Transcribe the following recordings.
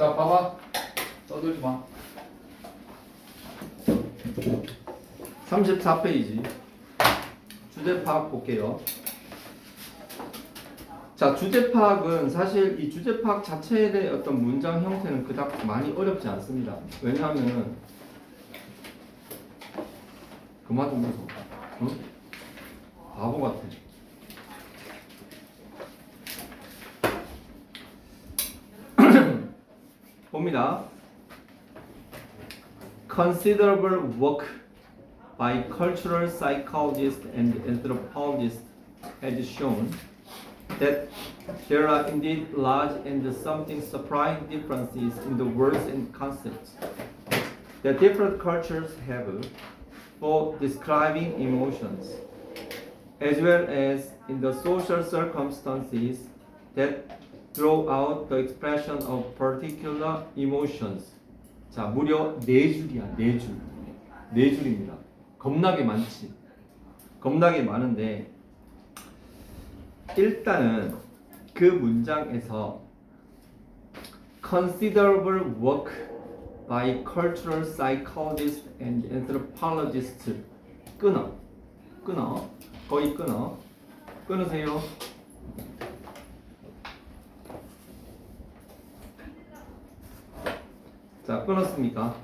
자, 봐봐. 떠들지 마. 34페이지. 주제 파악 볼게요. 자, 주제 파악은 사실 이 주제 파악 자체에 대해 어떤 문장 형태는 그닥 많이 어렵지 않습니다. 왜냐하면은 그만 좀 무서워. 응? 바보 같아. 봅니다. Considerable work by cultural psychologists and anthropologists has shown that there are indeed large and something surprising differences in the words and concepts that different cultures have for describing emotions, as well as in the social circumstances that draw out the expression of particular emotions. 자, 무려 4줄이야, 4줄. 4줄입니다. 겁나게 많지. 겁나게 많은데 일단은 그 문장에서 considerable work by cultural psychologists and anthropologists 끊어. 거의 끊으세요. 자, 끊었습니까?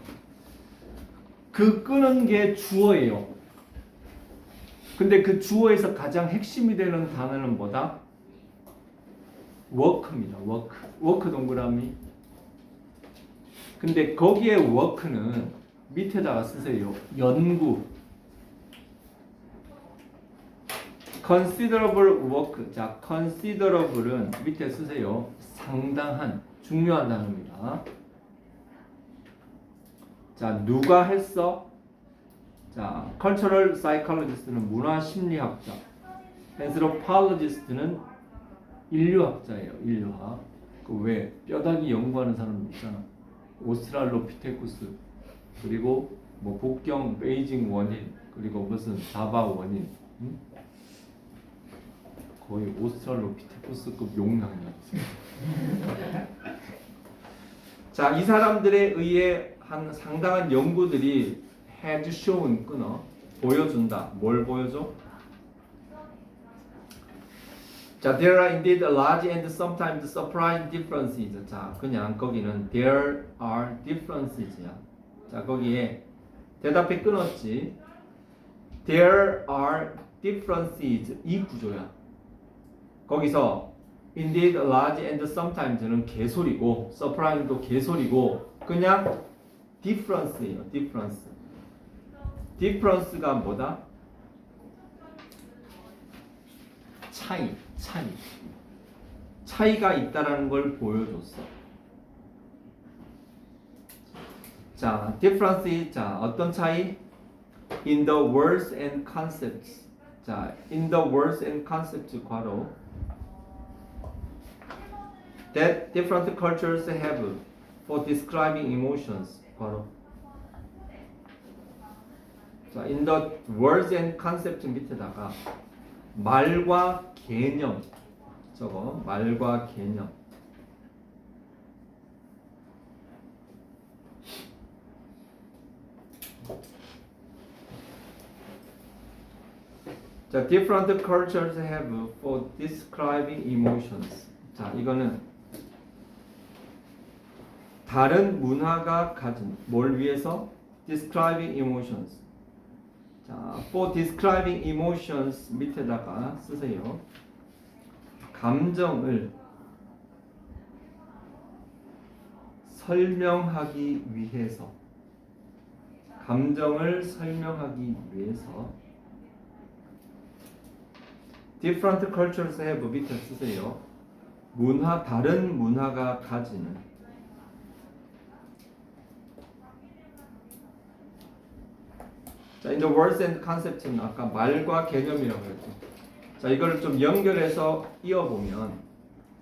그 끊은 게 주어예요. 근데 그 주어에서 가장 핵심이 되는 단어는 뭐다? work입니다. work 동그라미. 근데 거기에 work는 밑에다가 쓰세요. 연구. considerable work. 자, considerable은 밑에 쓰세요. 상당한, 중요한 단어입니다. 자, 누가 했어? 자, cultural psychologist는 문화심리학자, anthropologist는 인류학자예요. 인류학. 그 왜 뼈다귀 연구하는 사람 있잖아. 오스트랄로피테쿠스, 그리고 뭐 복경 베이징 원인, 그리고 무슨 자바 원인. 응? 거의 오스트랄로피테쿠스급 용량이야. 자, 이 사람들에 의해 한 상당한 연구들이 had shown 끊어 보여준다. 뭘 보여줘? 자, there are indeed large and sometimes surprising differences. 자, 그냥 거기는 there are differences야. 자, 거기에 대답해 끊었지. There are differences 이 구조야. 거기서 indeed large and sometimes는 개소리고 surprising도 개소리고 그냥 difference예요. difference가 뭐다? 차이가 있다라는 걸 보여줬어. 자, difference. 자, 어떤 차이? In the words and concepts. 자, in the words and concepts 괄호 that different cultures have for describing emotions. 괄호. 자, in the words and concepts 밑에다가 말과 개념. 저거 말과 개념. 자, different cultures have for describing emotions. 자, 이거는 다른 문화가 가진 뭘 위해서? describing emotions. 자, for describing emotions 밑에다가 쓰세요. 감정을 설명하기 위해서. 감정을 설명하기 위해서. different cultures have 밑에 쓰세요. 다른 문화가 가지는. 자, in the words and concepts는 아까 말과 개념이라고 했죠. 자, 이걸 좀 연결해서 이어보면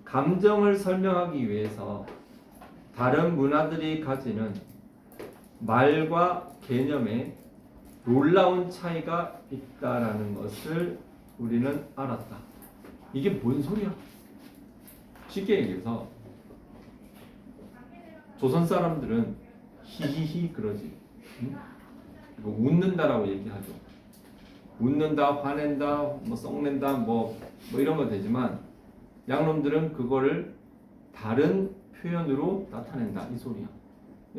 감정을 설명하기 위해서 다른 문화들이 가지는 말과 개념에 놀라운 차이가 있다라는 것을 우리는 알았다. 이게 뭔 소리야? 쉽게 얘기해서 조선 사람들은 히히히 그러지. 응? 이거 웃는다라고 얘기하죠. 웃는다, 화낸다, 뭐 썩낸다, 뭐 이런 거 되지만 양놈들은 그거를 다른 표현으로 나타낸다 이 소리야.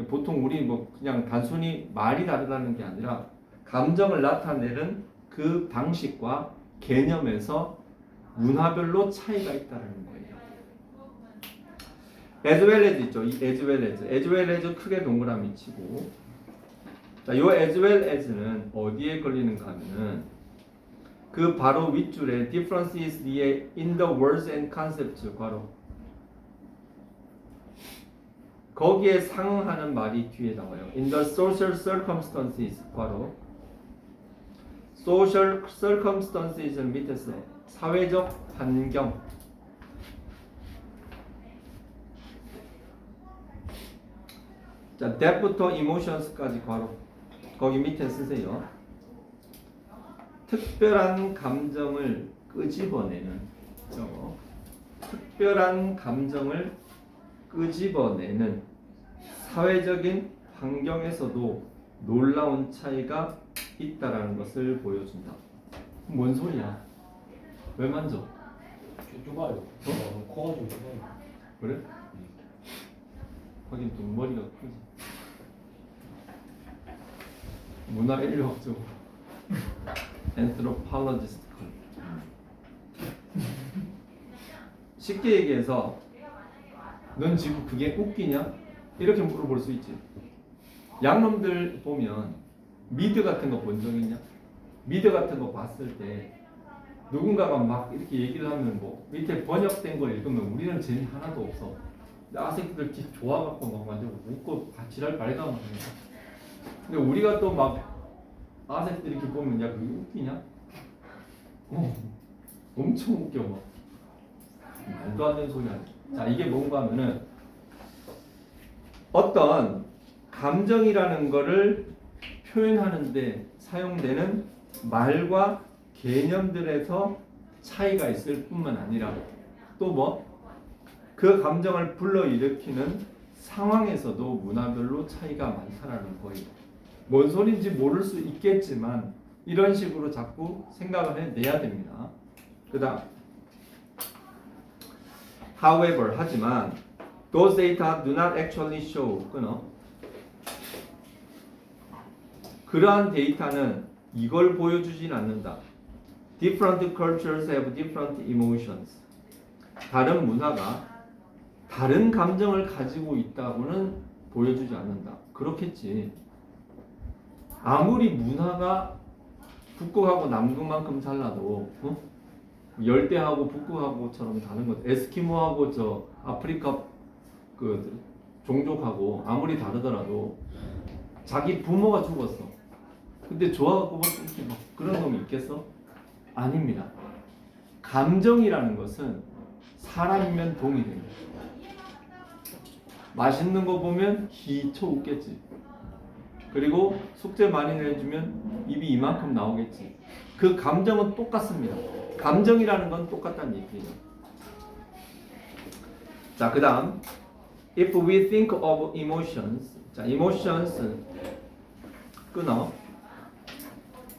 보통 우리 뭐 그냥 단순히 말이 다르다는 게 아니라 감정을 나타내는 그 방식과 개념에서 문화별로 차이가 있다는 거예요. as well as 있죠. 이 as well as 크게 동그라미 치고, 자, 요 as well as는 어디에 걸리는가 하면은 그 바로 윗줄에 difference is 뒤에 in the words and concepts 괄호 거기에 상응하는 말이 뒤에 나와요. in the social circumstances 괄호 social circumstances는 밑에서 사회적 환경 자, that부터 emotions까지 괄호 거기 밑에 쓰세요. 특별한 감정을 끄집어내는 특별한 감정을 끄집어내는 사회적인 환경에서도 놀라운 차이가 있다라는 것을 보여준다. 뭔 소리야? 왜 만져? 좁아요. 코가 좀 좁아요. 그래? 하긴 좀 머리가 크지. 문화 인류학적으로 anthropologistical. 쉽게 얘기해서 넌 지금 그게 웃기냐? 이렇게 물어볼 수 있지. 양놈들 보면 미드 같은 거 본 적 있냐? 미드 같은 거 봤을 때 누군가가 막 이렇게 얘기를 하면 뭐 밑에 번역된 걸 읽으면 우리는 재미 하나도 없어. 근데 아새끼들 좋아갖고 막 완전 웃고 지랄 발광을 하는 거야. 근데 우리가 또 막 아새끼들 이렇게 보면 야 그게 웃기냐? 엄청 웃겨 막. 말도 안 되는 소리 하네. 자, 이게 뭔가 하면은 어떤 감정이라는 거를 표현하는데 사용되는 말과 개념들에서 차이가 있을 뿐만 아니라 또 뭐 그 감정을 불러일으키는 상황에서도 문화별로 차이가 많다라는 거예요. 뭔 소린지 모를 수 있겠지만 이런 식으로 자꾸 생각을 해내야 됩니다. 그 다음 However, 하지만 those data do not actually show 끊어 그러한 데이터는 이걸 보여주진 않는다. Different cultures have different emotions. 다른 문화가 다른 감정을 가지고 있다고는 보여주지 않는다. 그렇겠지. 아무리 문화가 북극하고 남극만큼 달라도 열대하고 북극하고처럼 다른 것. 에스키모하고 저 아프리카 그 종족하고 아무리 다르더라도 자기 부모가 죽었어. 근데 좋아갖고 막 이렇게 막 그런 놈이 있겠어? 아닙니다. 감정이라는 것은 사람이면 동일해요. 맛있는 거 보면 기초 웃겠지. 그리고 숙제 많이 내주면 입이 이만큼 나오겠지. 그 감정은 똑같습니다. 감정이라는 건 똑같다는 얘기예요. 자, 그 다음 If we think of emotions 자, emotions 끊어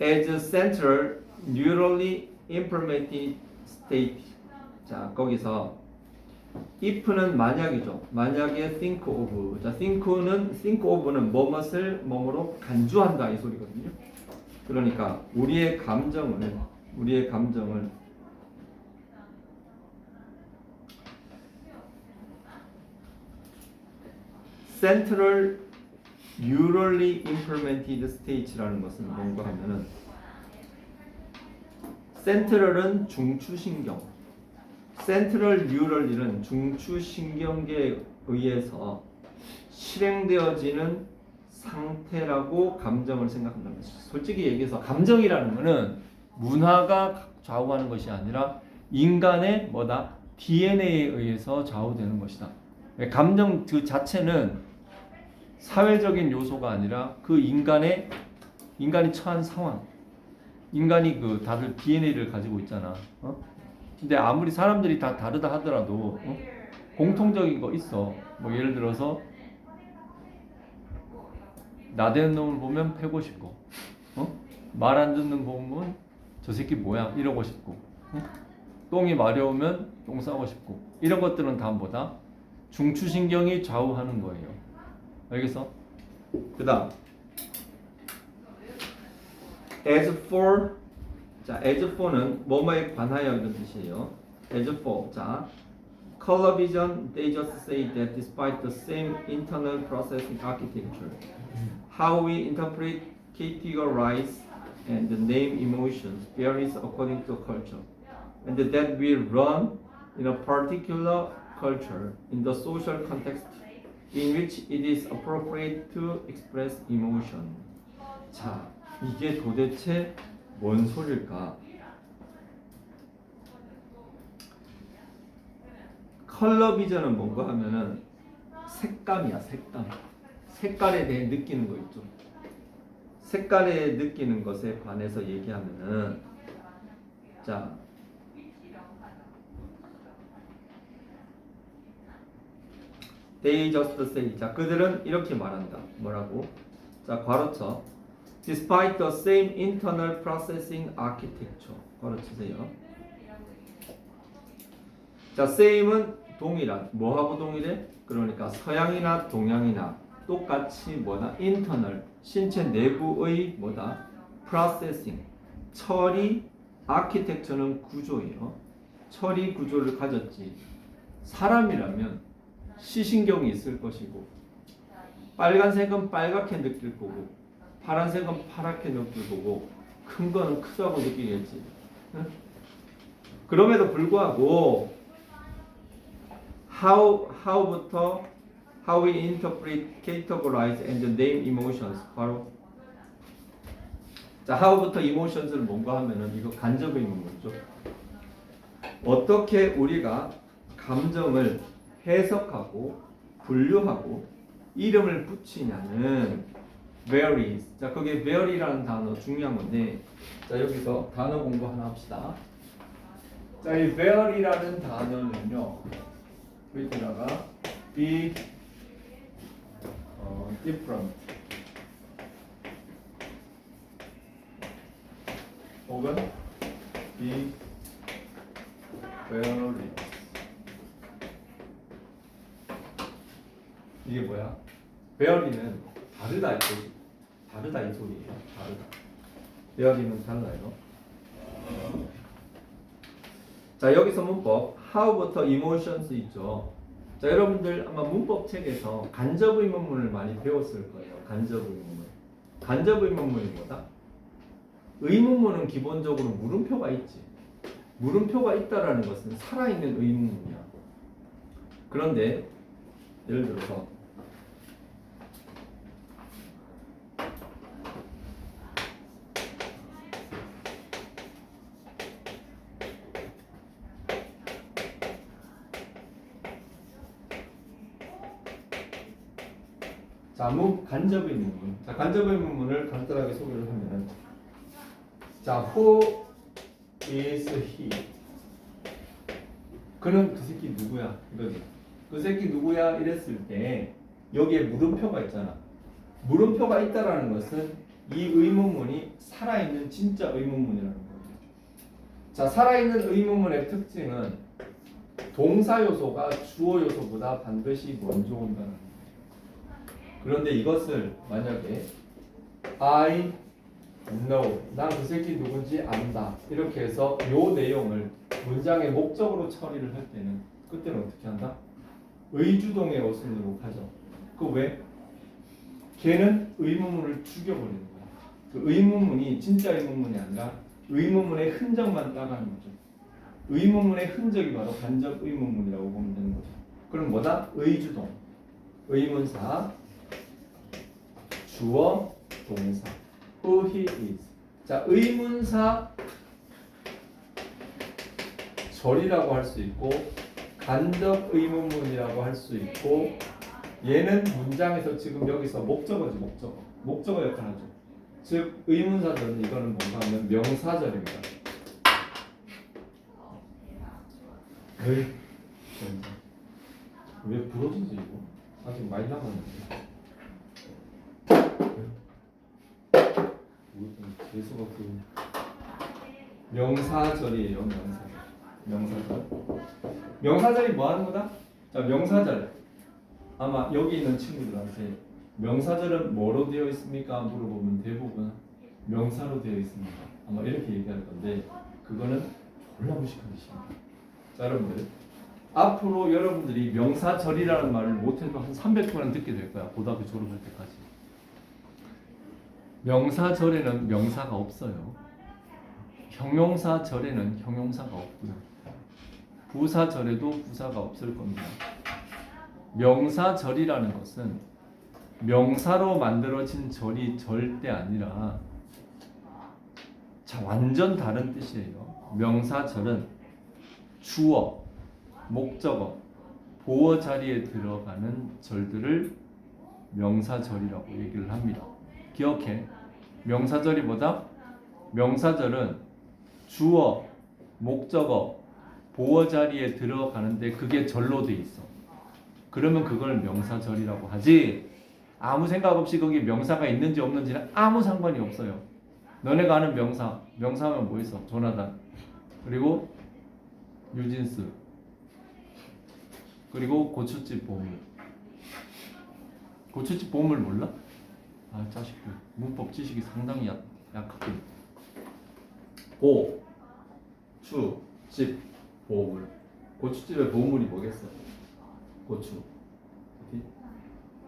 as central neurally implemented state 자, 거기서 if는 만약이죠. 만약에 think of 자, think of는 뭐뭇을 뭐뭐로 간주한다 이 소리거든요. 그러니까 우리의 감정을 Central Neurally Implemented State라는 것은 뭔가 하면은 Central은 중추신경, Central Neural은 중추신경계에 의해서 실행되어지는 상태라고 감정을 생각한다는 것이죠. 솔직히 얘기해서 감정이라는 것은 문화가 좌우하는 것이 아니라 인간의 뭐다? DNA에 의해서 좌우되는 것이다. 감정 그 자체는 사회적인 요소가 아니라 그 인간이 처한 상황, 인간이 그 다들 DNA를 가지고 있잖아. 근데 아무리 사람들이 다 다르다 하더라도 공통적인 거 있어. 뭐 예를 들어서 나대는 놈을 보면 패고 싶고, 말 안 듣는 거 보면 저 새끼 뭐야 이러고 싶고, 똥이 마려우면 똥 싸고 싶고, 이런 것들은 다 뭐다? 중추신경이 좌우하는 거예요. 알겠어? 그다음 as for, 자 as for는 뭐뭐에 관하여 이런 뜻이에요. as for, 자 color vision, they just say that despite the same internal processing architecture, how we interpret, categorize, and name emotions varies according to culture, and that we run in a particular culture in the social context in which it is appropriate to express emotion. 자, 이게 도대체 뭔 소릴까? 컬러 비전은 뭔가 하면은 색감이야, 색감. 색깔에 대해 느끼는 거 있죠. 색깔에 느끼는 것에 관해서 얘기하면은, 자, they just say, 자 그들은 이렇게 말한다. 뭐라고? 자 괄호쳐 despite the same internal processing architecture, 괄호치세요. 자 same은 동일한, 뭐하고 동일해? 그러니까 서양이나 동양이나 똑같이 뭐다? internal, 신체 내부의 뭐다? processing, 처리, architecture는 구조예요. 처리 구조를 가졌지. 사람이라면 시신경이 있을 것이고, 빨간색은 빨갛게 느낄 거고, 파란색은 파랗게 느낄 거고, 큰 거는 크다고 느끼겠지. 응? 그럼에도 불구하고 how부터 how we interpret, categorize, and name emotions, 바로 자 how부터 emotions를 뭔가 하면은 이거 간접의 문문이죠. 어떻게 우리가 감정을 해석하고 분류하고 이름을 붙이냐는 varies. 자, 거기에 vary라는 단어 중요한 건데, 자 여기서 단어 공부 하나 합시다. 자, 이 vary라는 단어는요, 여기다가 be different 혹은 be varied. 이게 뭐야? 베어리는 다르다 이 소리. 다르다 이 소리예요. 다르다. 베어리는 달라요. 자 여기서 문법 how부터 emotions 있죠. 자 여러분들 아마 문법 책에서 간접의문문을 많이 배웠을 거예요. 간접의문문. 간접의문문이 뭐다? 의문문은 기본적으로 물음표가 있지. 물음표가 있다라는 것은 살아있는 의문문이야. 그런데 예를 들어서 자, 간접의 문문. 자, 간접의 문문을 간단하게 소개를 하면, 자, who is he? 그는 그 새끼 누구야? 이거지. 그 새끼 누구야? 이랬을 때 여기에 물음표가 있잖아. 물음표가 있다라는 것은 이 의문문이 살아있는 진짜 의문문이라는 거죠. 자, 살아있는 의문문의 특징은 동사 요소가 주어 요소보다 반드시 먼저 온다는 거예요. 그런데 이것을 만약에 I know, 난 그 새끼 누군지 안다, 이렇게 해서 요 내용을 문장의 목적으로 처리를 할 때는 그때는 어떻게 한다? 의주동의 어순으로 하죠. 그 왜? 걔는 의문문을 죽여버리는 거야. 그 의문문이 진짜 의문문이 아니라 의문문의 흔적만 따가는 거죠. 의문문의 흔적이 바로 간접 의문문이라고 보면 되는 거죠. 그럼 뭐다? 의주동, 의문사, 주어, 동사. Who he is. 자, 의문사 절이라고 할 수 있고, 간접 의문문이라고 할 수 있고, 얘는 문장에서 지금 여기서 목적어지, 목적어 역할을 하죠. 즉 의문사절은 이거는 뭔가 하면 명사절입니다. 왜 부러지지 이거? 아직 많이 남았는데. 예수가 그 명사절이에요. 명사절. 명사절이 뭐 하는 거다? 자, 명사절. 아마 여기 있는 친구들한테 명사절은 뭐로 되어 있습니까? 물어보면 대부분 명사로 되어 있습니다. 아마 이렇게 얘기할 건데 그거는 졸라 무식한 짓입니다. 자, 여러분들 앞으로 여러분들이 명사절이라는 말을 못해도 한 300번은 듣게 될 거야. 고등학교 졸업할 때까지. 명사절에는 명사가 없어요. 형용사절에는 형용사가 없고요. 부사절에도 부사가 없을 겁니다. 명사절이라는 것은 명사로 만들어진 절이 절대 아니라 자, 완전 다른 뜻이에요. 명사절은 주어, 목적어, 보어 자리에 들어가는 절들을 명사절이라고 얘기를 합니다. 기억해. 명사절이보다 명사절은 주어, 목적어, 보어 자리에 들어가는데 그게 절로 돼 있어. 그러면 그걸 명사절이라고 하지. 아무 생각 없이 거기 명사가 있는지 없는지는 아무 상관이 없어요. 너네가 아는 명사하면 뭐 있어? 조나단, 그리고 뉴진스, 그리고 고추집 보물. 고추집 보물 몰라? 아, 자식들 문법 지식이 상당히 약하긴. 고, 추, 집, 보물. 고추집의 보물이 뭐겠어? 고추.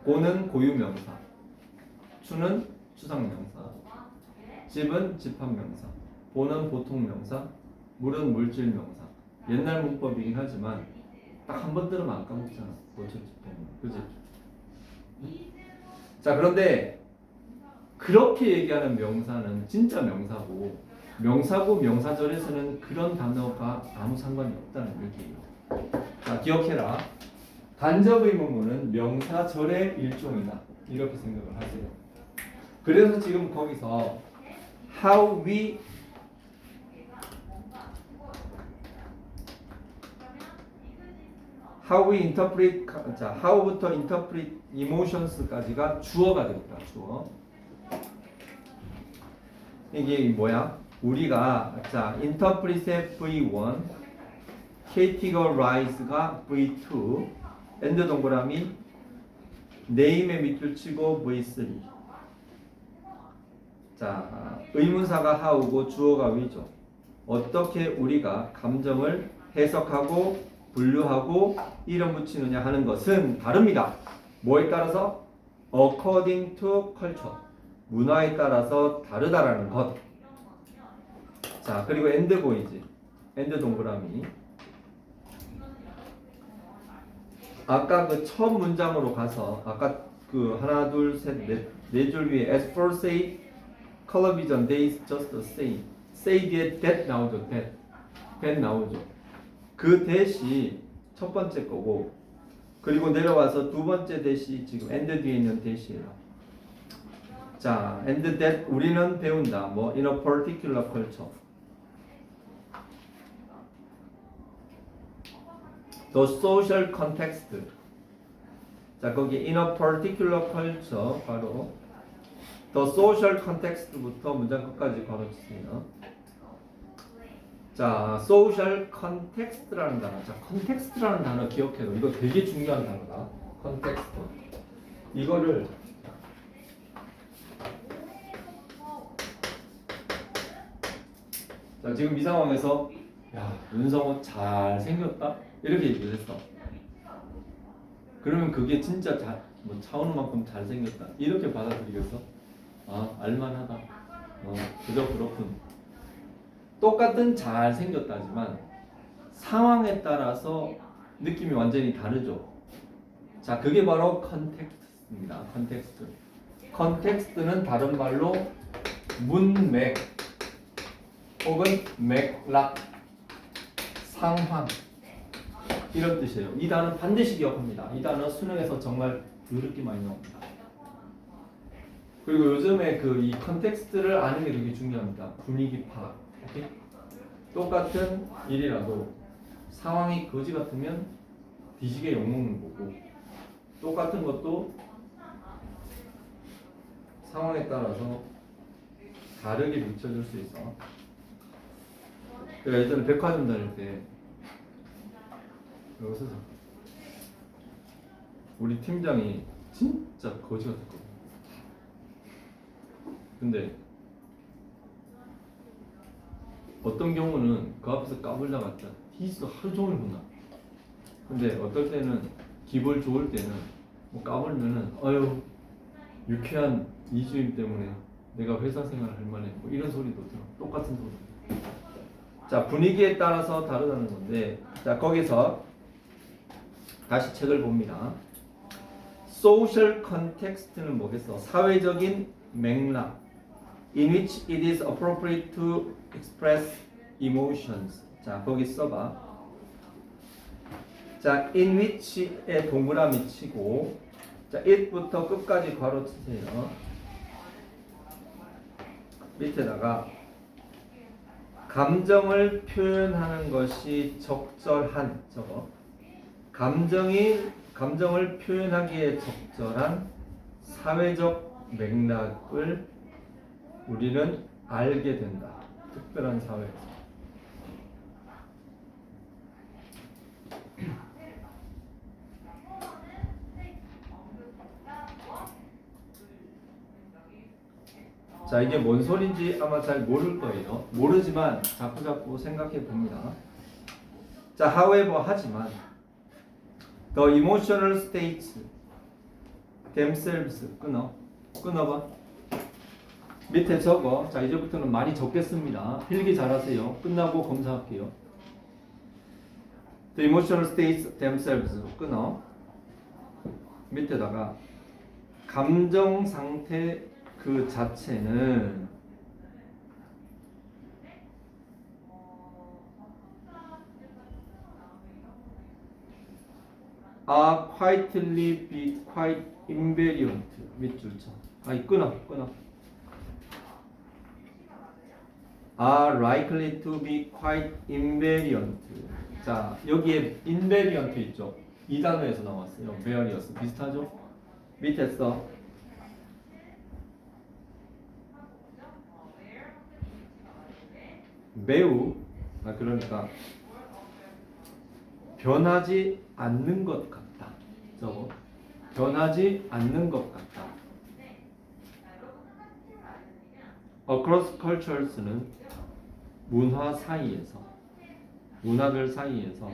고는 고유명사, 추는 추상명사, 집은 집합명사, 보는 보통명사, 물은 물질명사. 옛날 문법이긴 하지만 딱 한 번 들으면 안 까먹잖아. 고추집 보물. 그지? 자, 그런데 그렇게 얘기하는 명사는 진짜 명사고, 명사절에서는 그런 단어가 아무 상관이 없다는 얘기예요. 자, 기억해라. 간접 의문문은 명사절의 일종이다. 이렇게 생각을 하세요. 그래서 지금 거기서 how we interpret, 자, how부터 interpret emotions까지가 주어가 되겠다. 주어. 이게 뭐야? 우리가 자, interpret의 V1, categorize가 V2, 엔드 동그라미 name의 밑줄 치고 V3. 자, 의문사가 how고 주어가 we죠. 어떻게 우리가 감정을 해석하고 분류하고 이름 붙이느냐 하는 것은 다릅니다. 뭐에 따라서? according to culture. 문화에 따라서 다르다라는 것. 자, 그리고 엔드 보이지? 엔드 동그라미. 아까 그 처음 문장으로 가서 아까 그 하나 둘 셋 네 줄 위에 as for say color vision they is just the same. say 뒤에 that 나오죠. that 나오죠. 그 that이 첫 번째 거고, 그리고 내려와서 두 번째 that이 지금 and 뒤에 있는 that이에요. 자, and that 우리는 배운다. 뭐 in a particular culture. The social context. 자, 거기 in a particular culture 바로 the social context부터 문장 끝까지 걸어주세요. 자, social context라는 단어. 자, context라는 단어 기억해도 이거 되게 중요한 단어다. context. 이거를 자, 지금 이 상황에서 야, 윤성호 잘생겼다? 이렇게 얘기를 했어. 그러면 그게 진짜 뭐 차은우만큼 잘생겼다 이렇게 받아들이겠어? 아, 알만하다. 그저 그렇군. 똑같은 잘생겼다지만 상황에 따라서 느낌이 완전히 다르죠. 자, 그게 바로 컨텍스트입니다. 컨텍스트. 컨텍스트는 다른 말로 문맥 혹은 맥락, 상황 이런 뜻이에요. 이 단어 반드시 기억합니다. 이 단어 수능에서 정말 더럽게 많이 나옵니다. 그리고 요즘에 그 이 컨텍스트를 아는 게 되게 중요합니다. 분위기 파악. 오케이? 똑같은 일이라도 상황이 거지 같으면 뒤지게 욕먹는 거고, 똑같은 것도 상황에 따라서 다르게 비춰줄 수 있어. 그러니까 예전에 백화점 다닐 때 여기서 우리 팀장이 진짜 거지 같았거든. 근데 어떤 경우는 그 앞에서 까불다가 진짜 티스 하루 종일 혼나. 근데 어떨 때는 기분 좋을 때는 뭐 까불면은 아유 유쾌한 이주임 때문에 내가 회사 생활을 할 만해 뭐 이런 소리도 들어. 똑같은 소리. 자, 분위기에 따라서 다르다는 건데, 자, 거기서 다시 책을 봅니다. Social context는 뭐겠어? 사회적인 맥락. In which it is appropriate to express emotions. 자, 거기 써봐. 자, in which에 동그라미 치고, 자, it부터 끝까지 괄호 치세요. 밑에다가 감정을 표현하는 것이 적절한 저거. 감정을 표현하기에 적절한 사회적 맥락을 우리는 알게 된다. 특별한 사회에서. 자, 이게 뭔 소린지 아마 잘 모를 거예요. 모르지만 자꾸자꾸 생각해 봅니다. 자, however 하지만 the emotional states themselves 끊어봐. 밑에 적어. 자, 이제부터는 많이 적겠습니다. 필기 잘하세요. 끝나고 검사할게요. The emotional states themselves 끊어. 밑에다가 감정 상태 그 자체는 are quietly be quite invariant 밑줄 쳐. 아니 끊어. are likely to be quite invariant. 자, 여기에 invariant 있죠. 이 단어에서 나왔어요. various 비슷하죠? 밑에 써. 매우 그러니까 변하지 않는 것 같다. 저거 변하지 않는 것 같다. Across cultures는 문화들 사이에서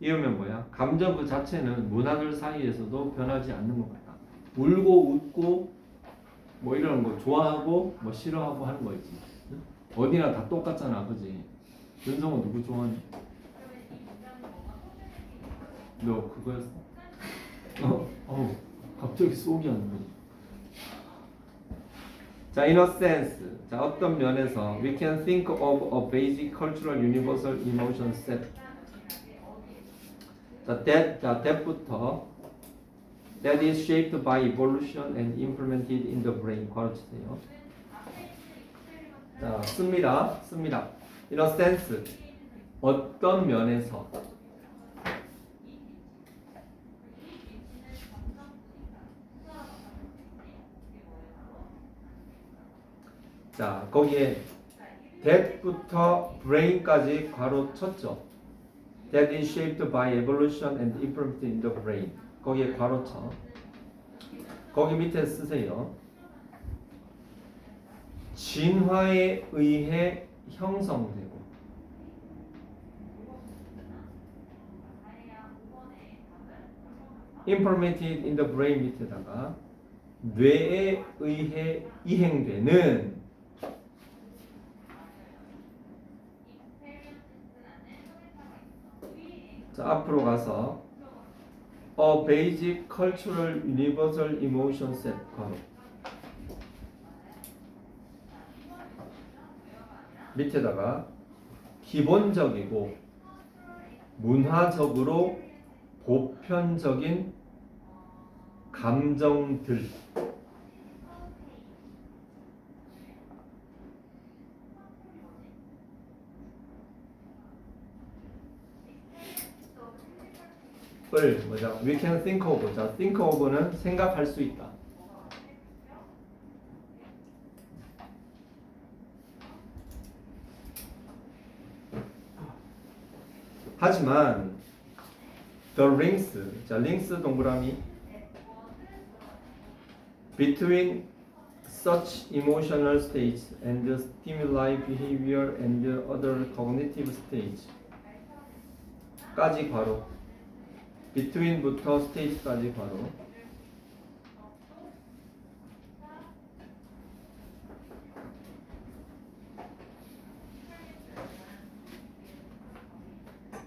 이으면 뭐야? 감정 그 자체는 문화들 사이에서도 변하지 않는 것 같다. 울고 웃고 뭐 이런 거 좋아하고 뭐 싫어하고 하는 거 있지. 어디나 다 똑같잖아, 그지? 윤성은 누구 좋아하니? 너 그거였어? 갑자기 쏘기 하는 거지. 자, in a sense, 자, 어떤 면에서 we can think of a basic cultural universal emotion set. 자, that부터 that is shaped by evolution and implemented in the brain. 괄호치세요. 자, 씁니다. In a sense, 어떤 면에서 자, 거기에 that부터 brain까지 괄호 쳤죠. That is shaped by evolution and implemented in the brain. 거기에 괄호 쳐. 거기 밑에 쓰세요. 진화에 의해 형성되고 implemented in the brain 밑에다가 뇌에 의해 이행되는 자, 앞으로 가서 a basic cultural universal emotion set 괄호 밑에다가 기본적이고 문화적으로 보편적인 감정들 을 뭐죠? We can think of. 자, think of는 생각할 수 있다. 하지만 the links, 자 links 동그라미 between such emotional states and stimuli behavior and other cognitive states 까지 괄호 between부터 state까지 괄호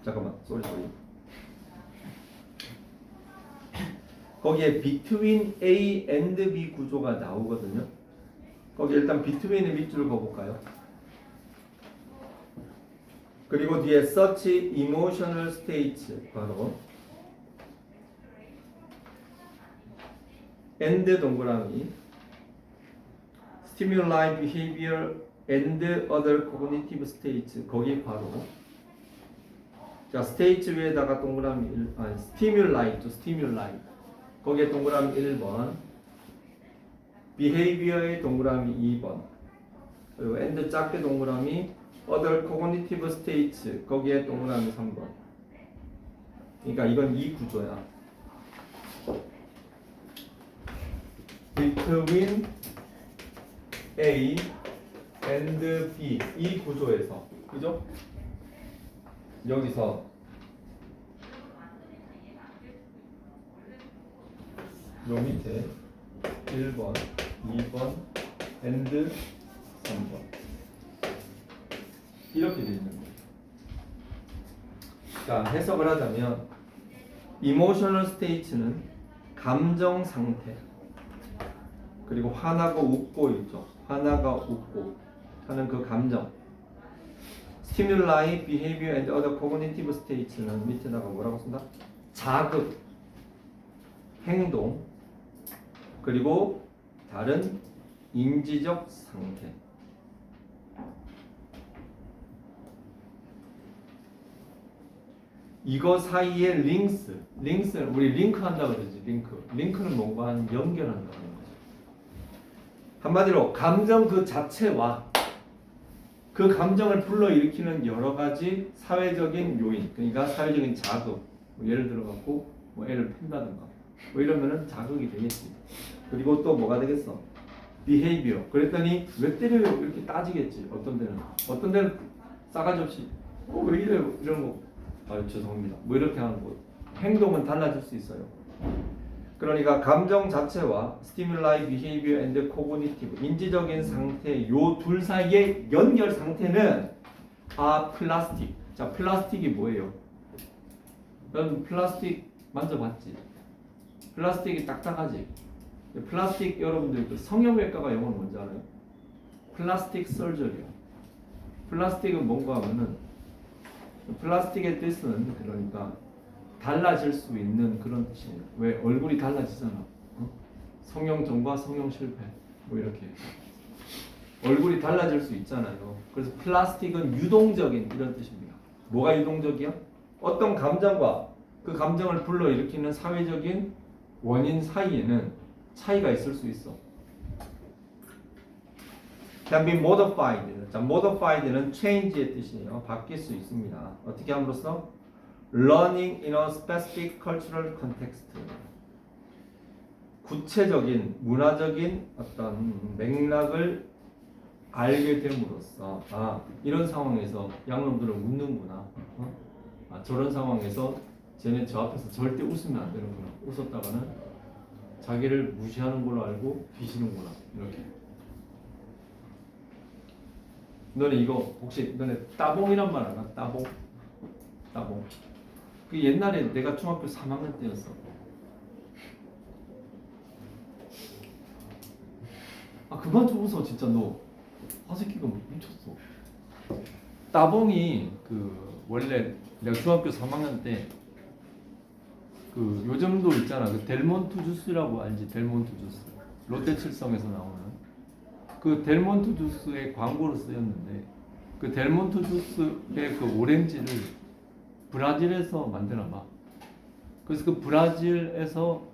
잠깐만 쏘리 거기에 between A and B 구조가 나오거든요. 거기 일단 between의 밑줄을 그어볼까요? 그리고 뒤에 such emotional states 바로 and 동그라미 stimuli behavior and other cognitive states 거기 바로 자 states 위에다가 동그라미 stimuli 거기에 동그라미 1번 behavior의 동그라미 2번 그리고 and 작게 동그라미 other cognitive states 거기에 동그라미 3번 그러니까 이건 이 구조야 between A and B 이 구조에서 그죠? 여기서 요 밑에 1번, 2번, and 3번 이렇게 되어 있는 거예요. 자, 해석을 하자면 emotional state는 감정 상태 그리고 화나고 웃고 있죠. 화나가 웃고 하는 그 감정 stimuli, behavior and other cognitive states는 밑에다가 뭐라고 쓴다? 자극, 행동 그리고 다른 인지적 상태 이거 사이에 링크는 우리 링크 한다고 그러지 링크는 뭔가 연결한다는 거죠 한마디로 감정 그 자체와 그 감정을 불러일으키는 여러 가지 사회적인 요인 그러니까 사회적인 자극 뭐 예를 들어 갖고 뭐 애를 푼다든가 뭐 이러면은 자극이 되겠지 그리고 또 뭐가 되겠어? behavior. 그랬더니 왜 때려요? 이렇게 따지겠지. 어떤 데는 싸가지 없이 왜 이래요? 이런 거. 아 죄송합니다. 뭐 이렇게 하는 거. 행동은 달라질 수 있어요. 그러니까 감정 자체와 stimuli, behavior and cognitive 인지적인 상태 요 둘 사이의 연결 상태는 플라스틱. 자 플라스틱이 뭐예요? 넌 플라스틱 만져봤지? 플라스틱이 딱딱하지? 플라스틱 여러분들 그 성형외과가 영어는 뭔지 알아요? 플라스틱 설저리요. 플라스틱은 뭔가 하면은 플라스틱의 뜻은 그러니까 달라질 수 있는 그런 뜻이에요. 왜 얼굴이 달라지잖아. 성형 전과 성형 실패 뭐 이렇게 얼굴이 달라질 수 있잖아요. 그래서 플라스틱은 유동적인 이런 뜻입니다. 뭐가 유동적이야? 어떤 감정과 그 감정을 불러일으키는 사회적인 원인 사이에는 차이가 있을 수 있어. can be modified. 자, modified는 change의 뜻이에요. 바뀔 수 있습니다. 어떻게 함으로써? learning in a specific cultural context. 구체적인 문화적인 어떤 맥락을 알게 됨으로써 이런 상황에서 양놈들은 웃는구나. 저런 상황에서 쟤네 저 앞에서 절대 웃으면 안 되는구나. 웃었다가는 자기를 무시하는 걸로 알고 뒤지는구나. 이렇게. 너네 이거 혹시 너네 따봉이란 말 알아? 따봉. 그 옛날에 내가 중학교 3학년 때였어. 그만 좀 웃어 진짜 너. 새끼가 미쳤어. 따봉이 원래 내가 중학교 3학년 때 요즘도 있잖아. 델몬트 주스라고 알지? 델몬트 주스. 롯데칠성에서 나오는 그 델몬트 주스의 광고로 쓰였는데 그 델몬트 주스의 그 오렌지를 브라질에서 만드나 봐. 그래서 그 브라질에서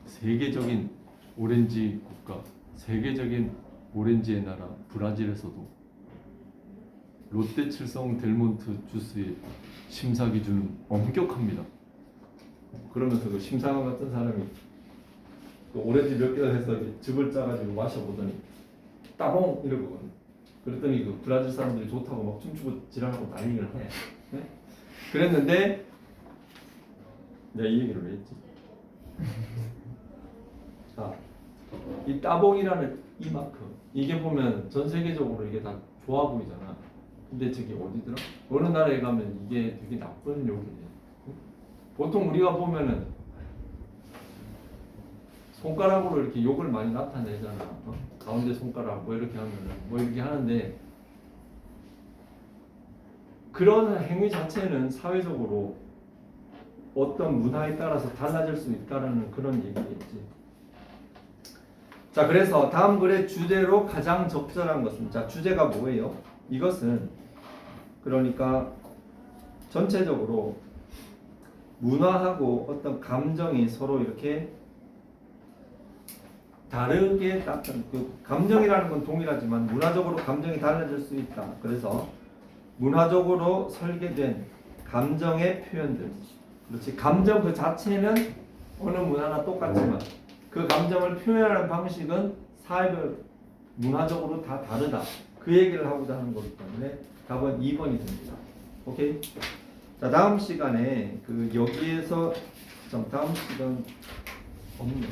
세계적인 오렌지 국가, 세계적인 오렌지의 나라 브라질에서도 롯데 칠성 델몬트 주스의 심사 기준은 엄격합니다. 그러면서 그 심사관 같은 사람이 그 오렌지 몇 개를 해서 이렇게 즙을 짜가지고 마셔보더니 따봉 이러거든. 그랬더니 그 브라질 사람들이 좋다고 막 춤추고 지랄하고 난리를 해. 네? 그랬는데 내가 이 얘기를 왜 했지? 자, 이 따봉이라는 이 마크 이게 보면 전 세계적으로 이게 다 좋아 보이잖아. 근데 저기 어디더라? 어느 나라에 가면 이게 되게 나쁜 욕이래. 보통 우리가 보면은 손가락으로 이렇게 욕을 많이 나타내잖아. 가운데 손가락 뭐 이렇게 하면은 뭐 이렇게 하는데 그런 행위 자체는 사회적으로 어떤 문화에 따라서 달라질 수 있다는 그런 얘기겠지. 자, 그래서 다음 글의 주제로 가장 적절한 것은 자, 주제가 뭐예요? 이것은 그러니까 전체적으로 문화하고 어떤 감정이 서로 이렇게 다르게 그 감정이라는 건 동일하지만 문화적으로 감정이 달라질 수 있다. 그래서 문화적으로 설계된 감정의 표현들. 그렇지. 감정 그 자체는 어느 문화나 똑같지만 그 감정을 표현하는 방식은 사회별 문화적으로 다 다르다. 그 얘기를 하고자 하는 거기 때문에 답은 2번이 됩니다. 오케이? 자, 다음 시간에 그 여기에서 다음 시간 없네.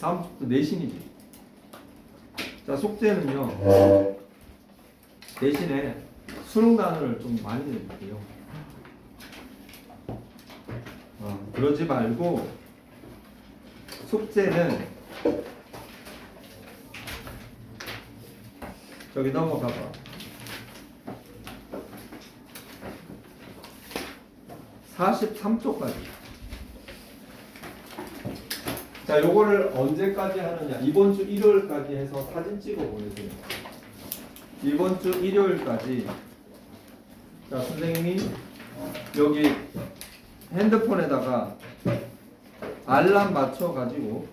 다음 주 내신이지. 자, 속죄는요. 대신에 수능 단어를 좀 많이 내릴게요. 그러지 말고 숙제는 저기 넘어가 봐. 43쪽까지. 자, 요거를 언제까지 하느냐? 이번 주 일요일까지 해서 사진 찍어 보내세요. 이번 주 일요일까지. 자, 선생님이 여기 핸드폰에다가 알람 맞춰 가지고